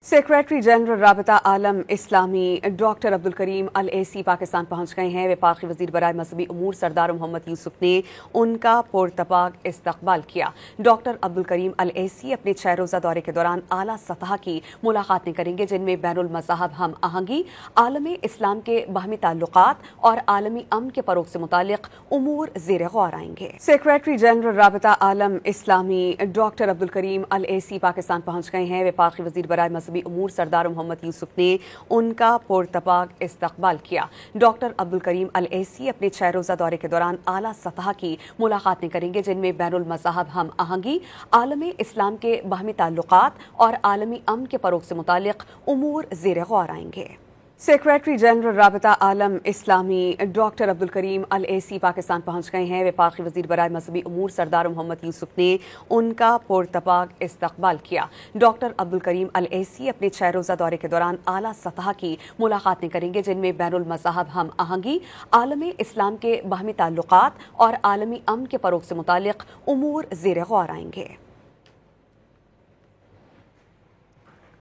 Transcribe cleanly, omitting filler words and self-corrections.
Secretary general राबिता आलम इस्लामी doctor Abdul Karim अल AC Pakistan पहुंच गए हैं। वफाकी वजीर बराए मजहबी उमूर सरदार मोहम्मद यूसुफ ने उनका पुरतपाक इस्तकबाल किया। डॉक्टर अब्दुल करीम अल एसी अपने 6 रोज़ा दौरे के दौरान आला सतह की मुलाकातें करेंगे, जिनमें बैनुल मज़ाहब हम आहंगी, आलमी इस्लाम के बाहमी ताल्लुकात और आलमी अमन के फ़रोग़ से मुतालिक उमूर ज़ेर गौर आएंगे। सेक्रेटरी जनरल राबिता आलम इस्लामी डॉक्टर अब्दुल करीम अल एसी पाकिस्तान पहुंच गए हैं। वफाकी वजीर बराए मजहबी उमूर सरदार मोहम्मद यूसुफ ने उनका पुरतपाक इस्तकबाल किया। डॉक्टर अब्दुल करीम अल एसी अपने 6 रोज़ा दौरे के दौरान आला सतह की मुलाकातें करेंगे, जिनमें बैनुल मज़ाहब हम आहंगी, आलमी इस्लाम के बाहमी ताल्लुकात और आलमी अमन के फ़रोग़ से मुतालिक उमूर ज़ेर गौर आएंगे। सेक्रेटरी जनरल राबिता आलम इस्लामी डॉक्टर अब्दुल करीम अल एसी पाकिस्तान पहुंच गए हैं। वफाकी वजीर बराए मजहबी उमूर सरदार मोहम्मद यूसुफ ने उनका पुरतपाक इस्तकबाल किया। डॉक्टर अब्दुल करीम अल एसी अपने 6 रोज़ा दौरे के दौरान आला सतह की मुलाकातें करेंगे, जिनमें बैनुल मज़ाहब हम आहंगी, आलमी इस्लाम के बाहमी ताल्लुकात और आलमी अमन के फ़रोग़ से मुतालिक उमूर ज़ेर गौर आएंगे।